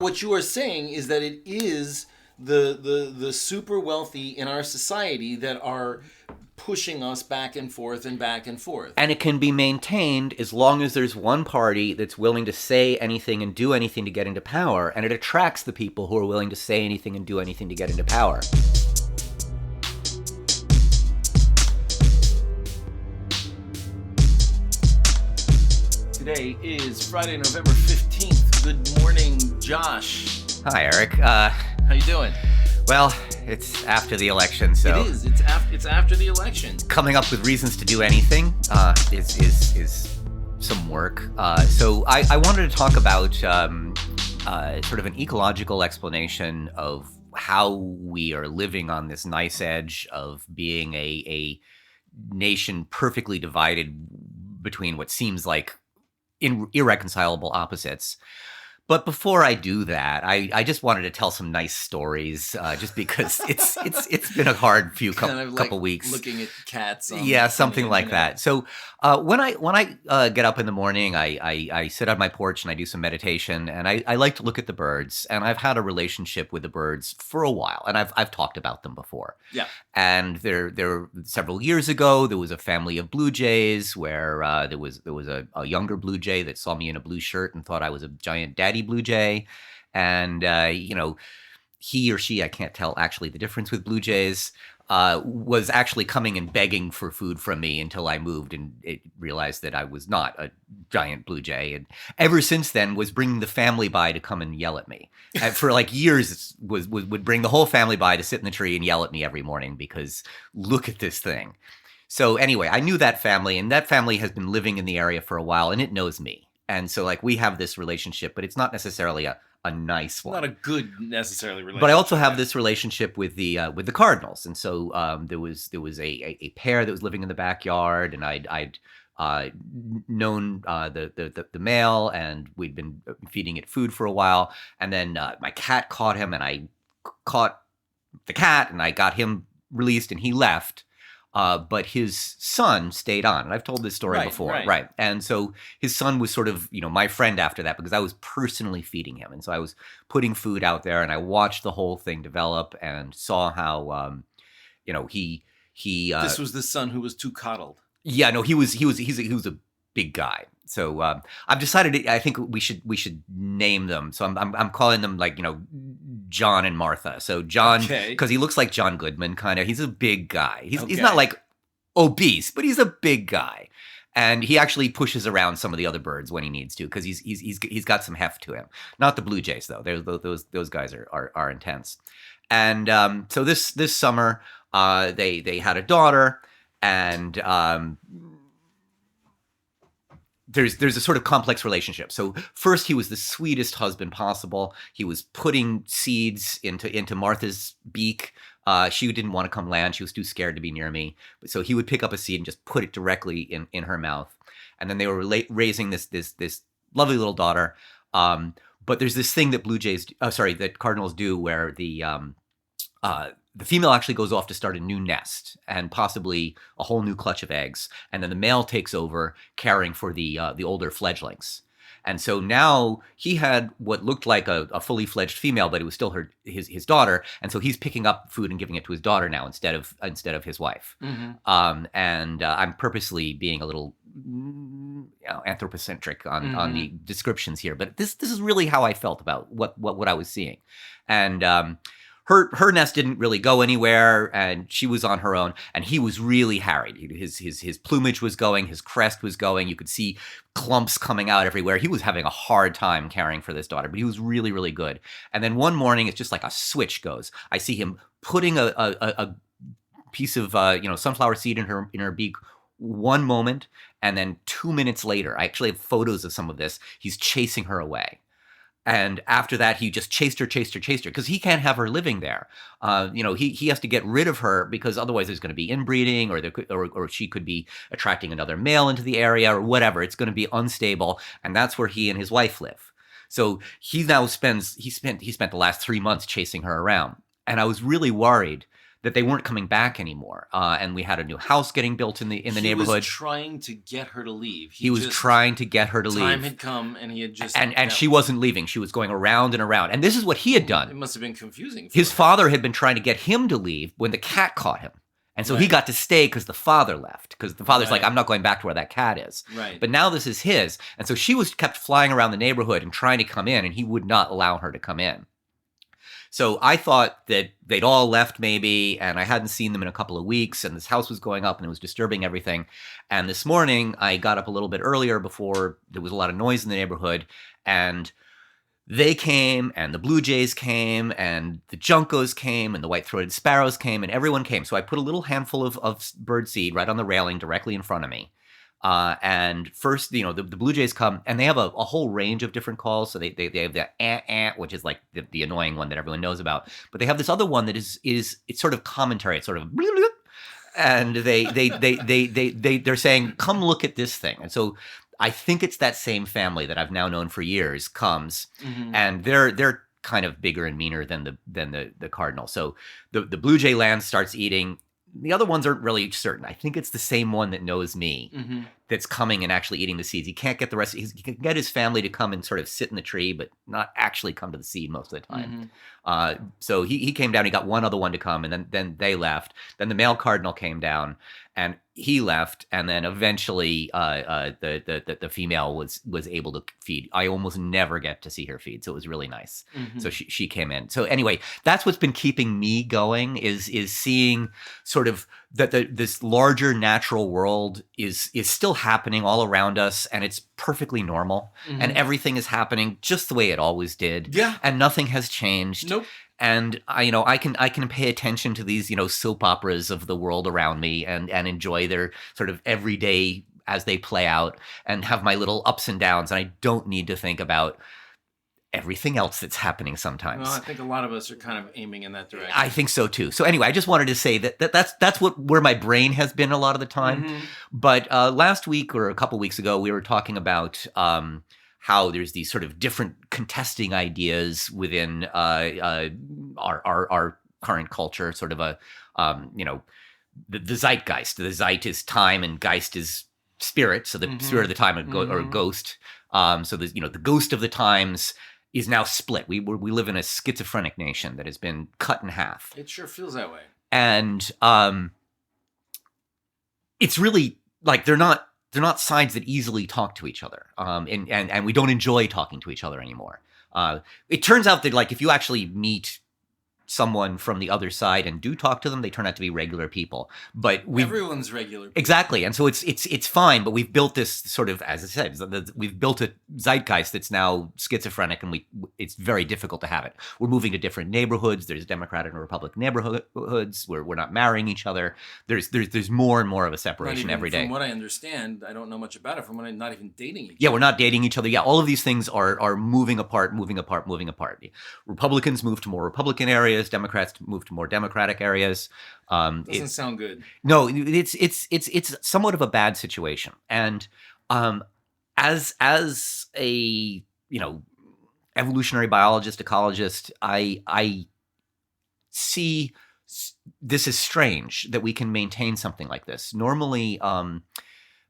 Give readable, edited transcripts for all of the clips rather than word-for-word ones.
What you are saying is that it is the super wealthy in our society that are pushing us back and forth and back and forth. And it can be maintained as long as there's one party that's willing to say anything and do anything to get into power, and it attracts the people who are willing to say anything and do anything to get into power. Today is Friday, November 15th. Good morning, Josh. Hi, Eric. How you doing? Well, it's after the election, so It is. It's after the election. coming up with reasons to do anything is some work. So I wanted to talk about sort of an ecological explanation of how we are living on this nice edge of being a nation perfectly divided between what seems like irreconcilable opposites. But before I do that, I just wanted to tell some nice stories, just because it's been a hard few couple weeks. Looking at cats. Yeah, something like that. So when I get up in the morning, I sit on my porch and I do some meditation, and I like to look at the birds. And I've had a relationship with the birds for a while, and I've talked about them before. Yeah. And there several years ago, there was a family of blue jays where there was a younger blue jay that saw me in a blue shirt and thought I was a giant daddy blue jay, and he or she, I can't tell actually the difference with blue jays, was actually coming and begging for food from me until I moved and it realized that I was not a giant blue jay. And ever since then was bringing the family by to come and yell at me. And for like years would bring the whole family by to sit in the tree and yell at me every morning because look at this thing. So anyway, I knew that family, and that family has been living in the area for a while, and it knows me. And so like we have this relationship, but it's not necessarily a nice one. Not a good necessarily relationship. But I also have this relationship with the cardinals, and so there was a pair that was living in the backyard, and I'd known the male, and we'd been feeding it food for a while, and then my cat caught him, and I caught the cat, and I got him released, and he left. But his son stayed on. And I've told this story before. Right. And so his son was sort of, my friend after that because I was personally feeding him. And so I was putting food out there and I watched the whole thing develop and saw how, he this was the son who was too coddled. Yeah, no, he was a big guy. So I've decided. I think we should name them. So I'm calling them like John and Martha. So John, because he looks like John Goodman, kind of. He's a big guy. He's not like obese, but he's a big guy, and he actually pushes around some of the other birds when he needs to because he's got some heft to him. Not the blue jays though. Those guys are intense. And so this summer they had a daughter, and there's a sort of complex relationship. So first he was the sweetest husband possible. He was putting seeds into Martha's beak. She didn't want to come land. She was too scared to be near me. So he would pick up a seed and just put it directly in her mouth. And then they were raising this lovely little daughter. But there's this thing that that cardinals do where the female actually goes off to start a new nest and possibly a whole new clutch of eggs. And then the male takes over caring for the older fledglings. And so now he had what looked like a fully fledged female, but it was still his daughter. And so he's picking up food and giving it to his daughter now instead of his wife. Mm-hmm. And I'm purposely being a little anthropocentric on the descriptions here. But this is really how I felt about what I was seeing. And Her nest didn't really go anywhere, and she was on her own, and he was really harried. His plumage was going, his crest was going. You could see clumps coming out everywhere. He was having a hard time caring for this daughter, but he was really, really good. And then one morning, it's just like a switch goes. I see him putting a piece of sunflower seed in her beak one moment, and then 2 minutes later, I actually have photos of some of this, he's chasing her away. And after that, he just chased her because he can't have her living there. He has to get rid of her because otherwise there's going to be inbreeding, or she could be attracting another male into the area or whatever. It's going to be unstable, and that's where he and his wife live. So he now spent the last 3 months chasing her around, and I was really worried that they weren't coming back anymore. And we had a new house getting built in the neighborhood. He was trying to get her to leave. He was trying to get her to leave. Time had come, and he had just and she wasn't leaving. She was going around and around. And this is what he had done. It must have been confusing. His father had been trying to get him to leave when the cat caught him. And so he got to stay because the father left. Because the father's like, I'm not going back to where that cat is. Right. But now this is his. And so she was kept flying around the neighborhood and trying to come in, and he would not allow her to come in. So I thought that they'd all left maybe, and I hadn't seen them in a couple of weeks, and this house was going up and it was disturbing everything. And this morning I got up a little bit earlier before there was a lot of noise in the neighborhood, and they came, and the blue jays came, and the juncos came, and the white-throated sparrows came, and everyone came. So I put a little handful of bird seed right on the railing directly in front of me. And first, the blue jays come, and they have a whole range of different calls. So they have the which is like the annoying one that everyone knows about. But they have this other one that is it's sort of commentary. It's sort of and they're saying, "Come look at this thing." And so I think it's that same family that I've now known for years comes, and they're kind of bigger and meaner than the cardinal. So the blue jay land starts eating. The other ones aren't really certain. I think it's the same one that knows me that's coming and actually eating the seeds. He can't get the rest. He can get his family to come and sort of sit in the tree, but not actually come to the seed most of the time. So he came down. He got one other one to come, and then they left. Then the male cardinal came down, and he left. And then eventually the female was able to feed. I almost never get to see her feed, so it was really nice. So she came in. So anyway, that's what's been keeping me going is seeing sort of that this larger natural world is still happening all around us, and it's perfectly normal, and everything is happening just the way it always did. Yeah. And nothing has changed. Nope. And I can pay attention to these, soap operas of the world around me and enjoy their sort of everyday as they play out and have my little ups and downs. And I don't need to think about everything else that's happening sometimes. Well, I think a lot of us are kind of aiming in that direction. I think so too. So anyway, I just wanted to say that's where my brain has been a lot of the time. But last week or a couple weeks ago, we were talking about how there's these sort of different contesting ideas within our current culture, sort of the zeitgeist. The zeit is time and geist is spirit. So the spirit of the time or ghost. So the ghost of the times is now split. We live in a schizophrenic nation that has been cut in half. It sure feels that way. And it's really like they're not sides that easily talk to each other. And we don't enjoy talking to each other anymore. It turns out that like if you actually meet someone from the other side and do talk to them, they turn out to be regular people. But everyone's regular people. Exactly. And so it's fine, but we've built this sort of, as I said, we've built a zeitgeist that's now schizophrenic, and it's very difficult to have it. We're moving to different neighborhoods. There's Democratic and Republican neighborhoods where we're not marrying each other. There's more and more of a separation every day. From what I understand, I don't know much about it, from what I'm not even dating each other. Yeah, we're not dating each other. Yeah, all of these things are moving apart. Republicans move to more Republican areas. Democrats move to more Democratic areas. Doesn't sound good. No, it's somewhat of a bad situation. And as a evolutionary biologist, ecologist, I see this is strange that we can maintain something like this. Normally,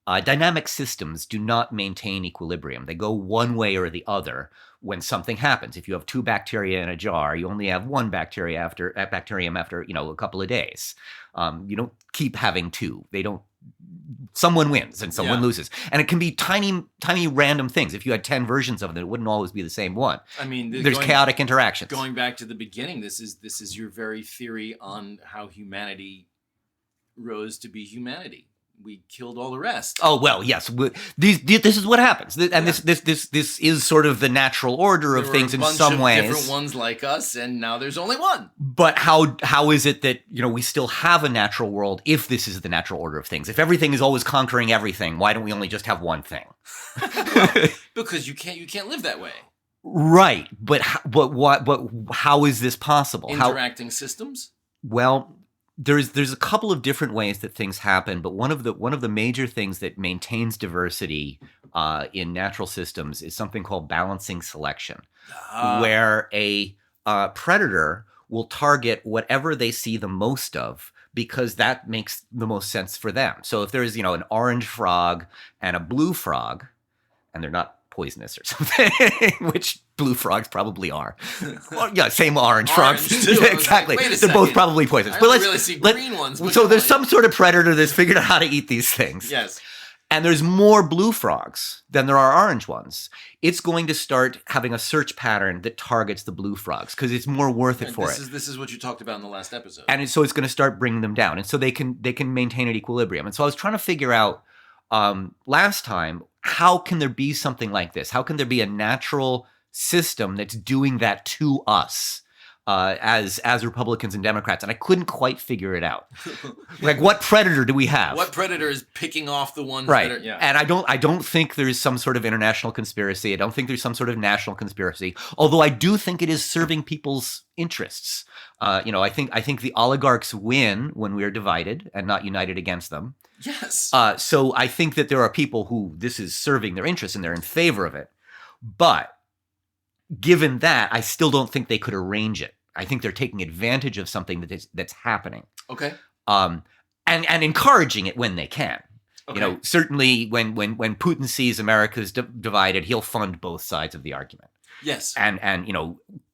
dynamic systems do not maintain equilibrium. They go one way or the other when something happens. If you have two bacteria in a jar, you only have one bacterium after a couple of days. You don't keep having two. Someone wins and someone loses. And it can be tiny random things. If you had 10 versions of them, it wouldn't always be the same one. I mean, there's chaotic interactions. Going back to the beginning, this is your very theory on how humanity rose to be humanity. We killed all the rest. Oh well, yes. This is what happens, and this is sort of the natural order of things in some ways. Different ones like us, and now there's only one. But how is it that we still have a natural world if this is the natural order of things? If everything is always conquering everything, why don't we only just have one thing? Because you can't live that way. Right, but how is this possible? Interacting systems. Well, there's a couple of different ways that things happen, but one of the major things that maintains diversity in natural systems is something called balancing selection, where a predator will target whatever they see the most of, because that makes the most sense for them. So if there's, an orange frog and a blue frog, and they're not poisonous or something, which blue frogs probably are. Well, yeah, same orange frogs. Too. Exactly. Like, they're both probably poisonous. I don't really see green ones. So there's some sort of predator that's figured out how to eat these things. Yes. And there's more blue frogs than there are orange ones. It's going to start having a search pattern that targets the blue frogs because it's more worth it for it. This is what you talked about in the last episode. And so it's going to start bringing them down. And so they can maintain an equilibrium. And so I was trying to figure out last time, how can there be something like this? How can there be a natural system that's doing that to us as Republicans and Democrats? And I couldn't quite figure it out. Like, what predator do we have? What predator is picking off the ones right? that are, yeah. And I don't think there's some sort of international conspiracy. I don't think there's some sort of national conspiracy. Although I do think it is serving people's interests. I think the oligarchs win when we are divided and not united against them. Yes. So I think that there are people who this is serving their interests and they're in favor of it. But given that, I still don't think they could arrange it. I think they're taking advantage of something that's happening. Okay. And encouraging it when they can. Okay. Certainly when Putin sees America's divided, he'll fund both sides of the argument. Yes. And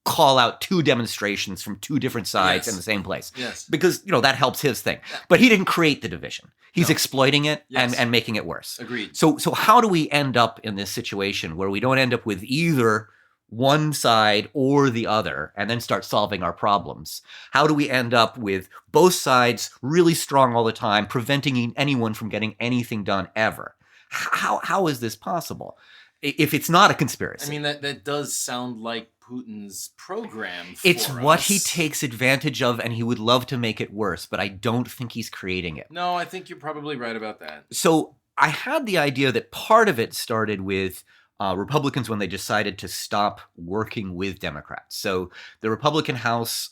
call out two demonstrations from two different sides in the same place. Yes. Because, that helps his thing. But he didn't create the division. He's exploiting it and making it worse. Agreed. So how do we end up in this situation where we don't end up with either one side or the other and then start solving our problems? How do we end up with both sides really strong all the time, preventing anyone from getting anything done ever? How is this possible if it's not a conspiracy? I mean, that does sound like Putin's program for It's what us. he takes advantage of, and he would love to make it worse, but I don't think he's creating it. No, I think you're probably right about that. So I had the idea that part of it started with Republicans when they decided to stop working with Democrats. So the Republican House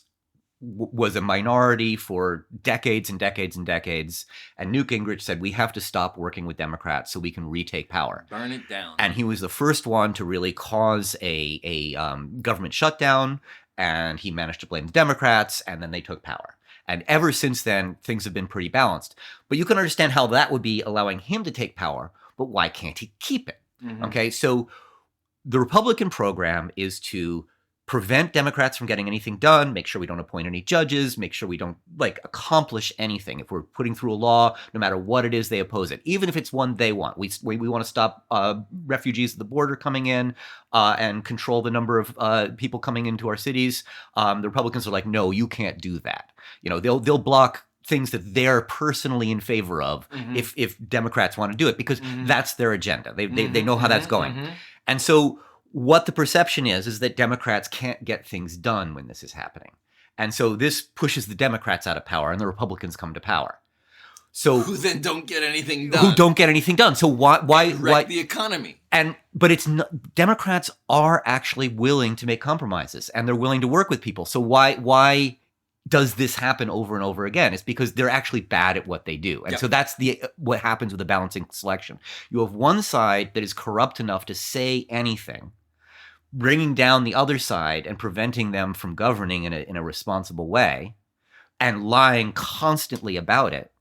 was a minority for decades and decades and decades. And Newt Gingrich said, we have to stop working with Democrats so we can retake power. Burn it down. And he was the first one to really cause a government shutdown. And he managed to blame the Democrats, and then they took power. And ever since then, things have been pretty balanced. But you can understand how that would be allowing him to take power, but why can't he keep it? Mm-hmm. Okay, so the Republican program is to prevent Democrats from getting anything done, make sure we don't appoint any judges, make sure we don't accomplish anything. If we're putting through a law, no matter what it is, they oppose it, even if it's one they want. We want to stop refugees at the border coming in and control the number of people coming into our cities. The Republicans are like, no, you can't do that. They'll block things that they're personally in favor of if Democrats want to do it, because that's their agenda. They know how that's going. And so what the perception is that Democrats can't get things done when this is happening. And so this pushes the Democrats out of power and the Republicans come to power. So who then don't get anything done. Who don't get anything done. So why the economy. But it's not, Democrats are actually willing to make compromises and they're willing to work with people. So why does this happen over and over again? It's because they're actually bad at what they do. And so that's what happens with the balancing selection. You have one side that is corrupt enough to say anything, bringing down the other side and preventing them from governing in a responsible way and lying constantly about it.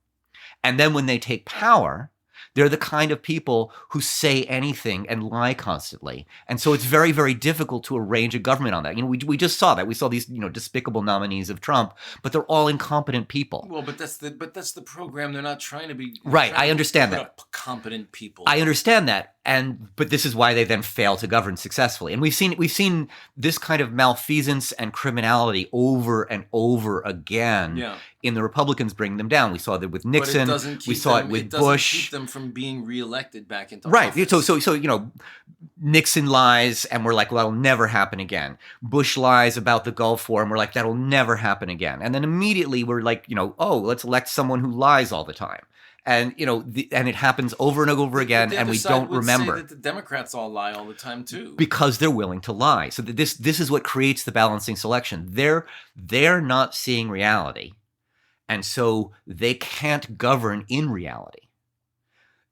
And then when they take power, they're the kind of people who say anything and lie constantly. And so it's very, very difficult to arrange a government on that. We just saw that. We saw these, despicable nominees of Trump, but they're all incompetent people. Well, but that's the program. They're not trying to be right. I understand that. Competent people. I understand that. But this is why they then fail to govern successfully. And we've seen this kind of malfeasance and criminality over and over again in the Republicans bringing them down. We saw that with Nixon. We saw it with Bush. Keep them from being reelected back into office. Office. So Nixon lies, and we're like, well, that'll never happen again. Bush lies about the Gulf War, and we're like, that'll never happen again. And then immediately we're like, oh, let's elect someone who lies all the time. And and it happens over and over again, and we don't remember. Say that the Democrats all lie all the time too, because they're willing to lie. So this is what creates the balancing selection. They're not seeing reality, and so they can't govern in reality.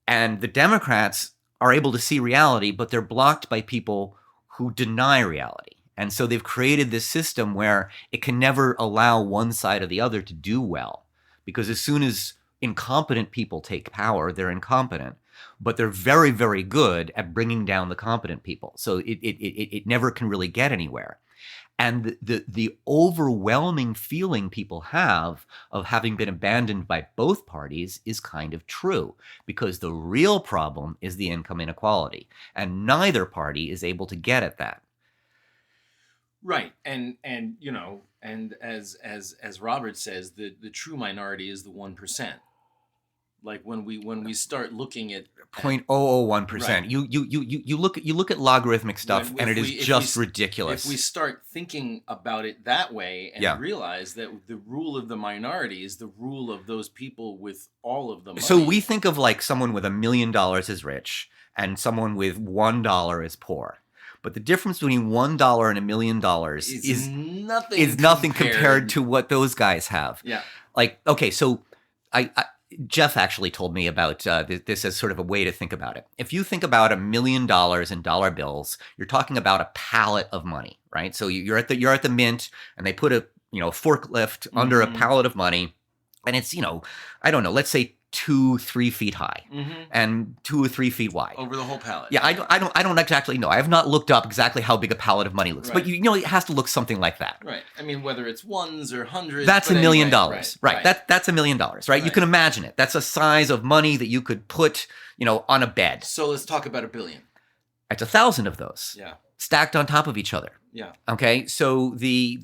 And the Democrats are able to see reality, but they're blocked by people who deny reality. And so they've created this system where it can never allow one side or the other to do well. Because as soon as incompetent people take power, they're incompetent. But they're very, very good at bringing down the competent people. So it never can really get anywhere. And the overwhelming feeling people have of having been abandoned by both parties is kind of true, because the real problem is the income inequality, and neither party is able to get at that. Right, and you know, and as Robert says, the true minority is the 1%. Like when we start looking at 0.001%, right. you look at logarithmic stuff, and it is just ridiculous. If we start thinking about it that way and Yeah. realize that the rule of the minority is the rule of those people with all of the money. So we think of like someone with $1 million is rich and someone with $1 is poor. But the difference between $1 and $1 million is nothing compared to what those guys have. Yeah. Like, okay, so Jeff actually told me about this as sort of a way to think about it. If you think about $1 million in dollar bills, you're talking about a pallet of money, right? So you're at the mint, and they put a forklift under a pallet of money, and it's I don't know, let's say 2-3 feet high and 2 or 3 feet wide over the whole pallet. Yeah, I don't exactly know. I have not looked up exactly how big a pallet of money looks, right. but it has to look something like that. Right. I mean, whether it's ones or hundreds. That's $1 million. Right. That's $1 million, right? Right. You can imagine it. That's a size of money that you could put, on a bed. So let's talk about $1 billion. It's 1,000 of those. Yeah. Stacked on top of each other. Yeah. Okay. So the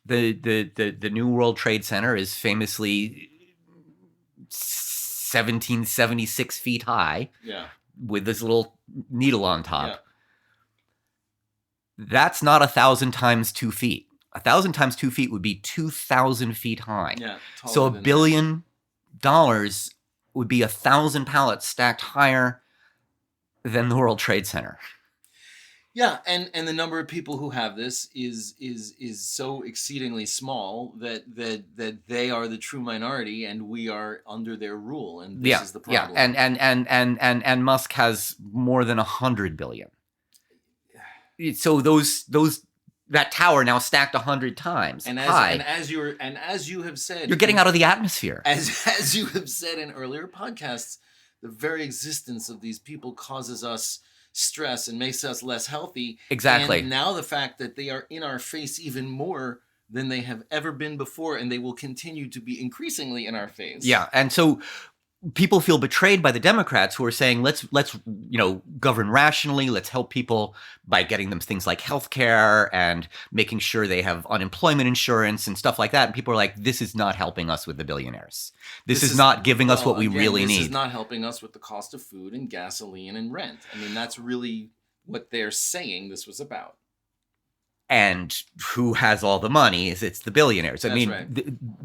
New World Trade Center is famously 1776 feet high. Yeah. With this little needle on top. Yeah. That's not 1,000 times 2 feet. 1,000 times 2 feet would be 2,000 feet high. Yeah. So $1 billion would be 1,000 pallets stacked higher than the World Trade Center. Yeah, and the number of people who have this is so exceedingly small that they are the true minority, and we are under their rule, and this is the problem. Yeah, and Musk has more than 100 billion. So that tower now stacked 100 times high. And as you have said, you're getting out of the atmosphere. As you have said in earlier podcasts, the very existence of these people causes us stress and makes us less healthy. Exactly. And now the fact that they are in our face even more than they have ever been before, and they will continue to be increasingly in our face. Yeah, and so people feel betrayed by the Democrats, who are saying, let's govern rationally. Let's help people by getting them things like health care and making sure they have unemployment insurance and stuff like that. And people are like, this is not helping us with the billionaires. This is not giving us what we really need. This is not helping us with the cost of food and gasoline and rent. I mean, that's really what they're saying this was about. And who has all the money? It's the billionaires. That's I mean, right.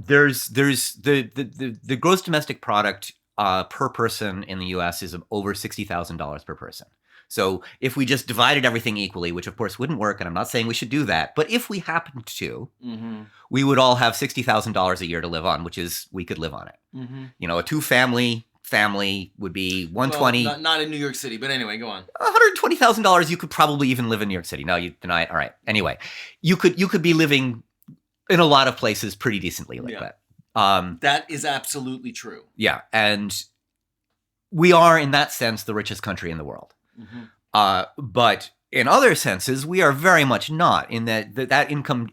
There's the gross domestic product per person in the U.S. is over $60,000 per person. So if we just divided everything equally, which of course wouldn't work, and I'm not saying we should do that, but if we happened to, we would all have $60,000 a year to live on, which is, we could live on it. A two-family would be $120. Well, not in New York City, but anyway, go on. $120,000, you could probably even live in New York City. No, you deny it. All right. Anyway, you could be living in a lot of places pretty decently like that. That is absolutely true. Yeah, and we are, in that sense, the richest country in the world. But in other senses, we are very much not, in that income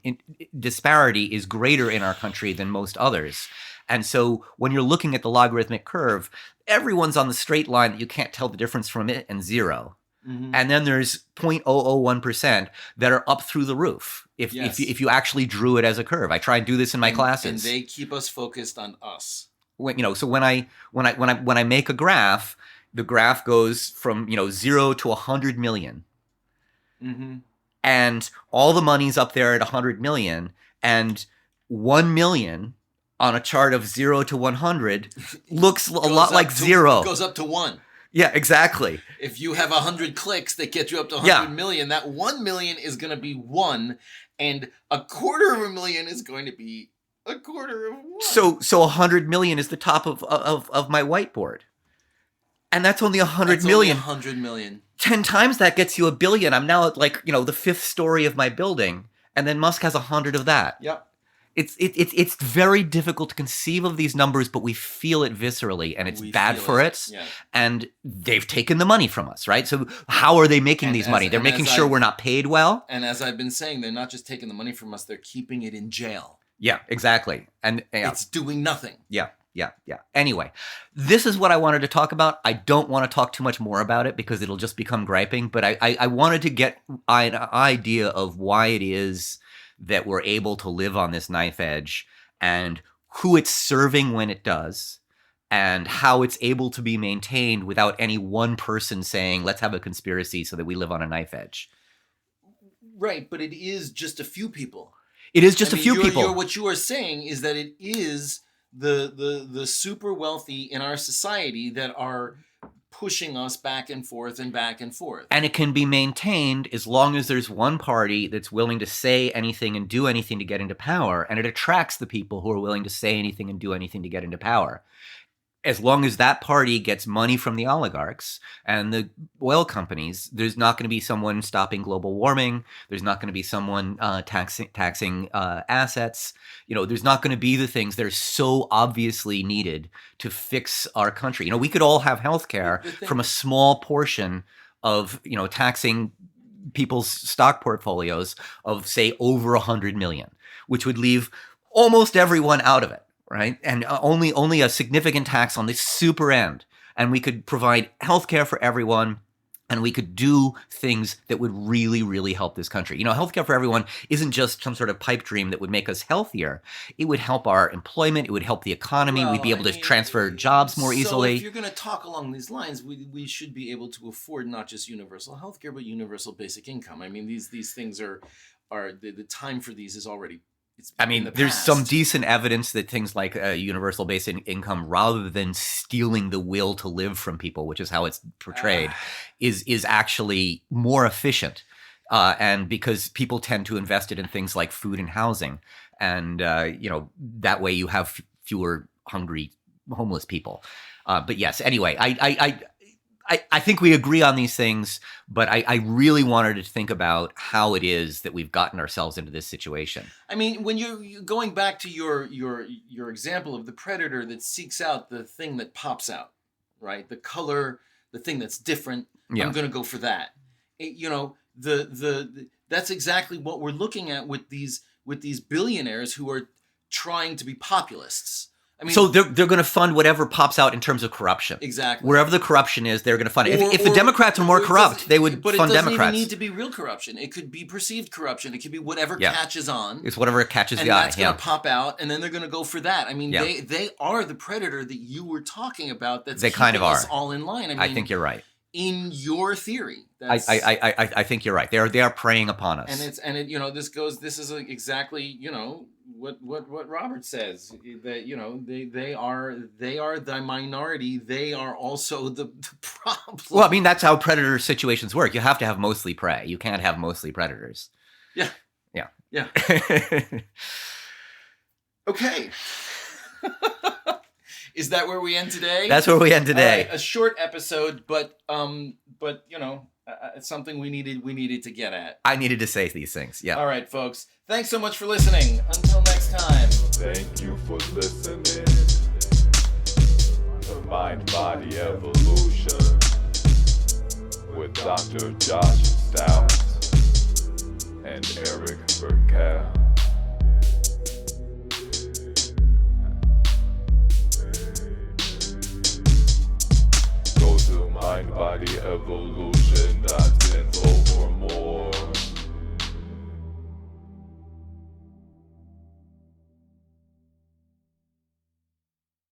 disparity is greater in our country than most others. And so when you're looking at the logarithmic curve, everyone's on the straight line that you can't tell the difference from it and zero. And then there's 0.001% that are up through the roof. If you actually drew it as a curve, I try and do this in my classes. And they keep us focused on us. So when I make a graph, the graph goes from 0 to 100 million, and all the money's up there at 100 million, and 1 million on a chart of 0 to 100 looks a lot like 0. Goes up to 1. Yeah, exactly. If you have 100 clicks that get you up to 100 million, that 1 million is going to be 1, and 250,000 is going to be 1/4 of 1. So 100 million is the top of my whiteboard. And that's only 100 million. Only 100 million. 10 times that gets you $1 billion. I'm now at like, the 5th story of my building, and then Musk has 100 of that. Yep. It's very difficult to conceive of these numbers, but we feel it viscerally, and it's bad for it. Yeah. And they've taken the money from us, right? So how are they making these money? They're making sure we're not paid well. And as I've been saying, they're not just taking the money from us; they're keeping it in jail. Yeah, exactly. And it's doing nothing. Yeah. Anyway, this is what I wanted to talk about. I don't want to talk too much more about it because it'll just become griping. But I wanted to get an idea of why it is that we're able to live on this knife edge, and who it's serving when it does, and how it's able to be maintained without any one person saying, let's have a conspiracy so that we live on a knife edge. Right, but it is just a few people. It is just a few people. What you are saying is that it is the super wealthy in our society that are pushing us back and forth and back and forth. And it can be maintained as long as there's one party that's willing to say anything and do anything to get into power, and it attracts the people who are willing to say anything and do anything to get into power. As long as that party gets money from the oligarchs and the oil companies, there's not going to be someone stopping global warming. There's not going to be someone taxing assets. There's not going to be the things that are so obviously needed to fix our country. We could all have healthcare from a small portion of, taxing people's stock portfolios of, say, over 100 million, which would leave almost everyone out of it. Right? And only a significant tax on the super end. And we could provide healthcare for everyone, and we could do things that would really, really help this country. Healthcare for everyone isn't just some sort of pipe dream that would make us healthier. It would help our employment. It would help the economy. We'd be able to transfer jobs more easily. So if you're going to talk along these lines, we should be able to afford not just universal healthcare, but universal basic income. I mean, these things are the time for these is already. There's some decent evidence that things like universal basic income, rather than stealing the will to live from people, which is how it's portrayed, is actually more efficient. And because people tend to invest it in things like food and housing. And, that way you have fewer hungry, homeless people. But yes, anyway, I think we agree on these things, but I really wanted to think about how it is that we've gotten ourselves into this situation. I mean, when you're going back to your example of the predator that seeks out the thing that pops out, right? The color, the thing that's different. Yeah. I'm going to go for that. That's exactly what we're looking at with these billionaires who are trying to be populists. So they're going to fund whatever pops out in terms of corruption. Exactly. Wherever the corruption is, they're going to fund it. If the Democrats are more corrupt, they would fund Democrats. But it doesn't even need to be real corruption. It could be perceived corruption. It could be whatever catches on. It's whatever catches the eye. And that's going to pop out, and then they're going to go for that. They are the predator that you were talking about. They kind of are. Us all in line. I think you're right. In your theory, I think you're right. They are preying upon us. This is exactly what Robert says, that they are the minority. They are also the problem. Well, that's how predator situations work. You have to have mostly prey. You can't have mostly predators. Yeah. Okay. Is that where we end today? That's where we end today. A short episode, but it's something we needed to get at. I needed to say these things. Yeah. All right, folks. Thanks so much for listening. Until next time. Thank you for listening to Mind Body Evolution with Dr. Josh Stout and Eric Burkell. Go to Mind Body Evolution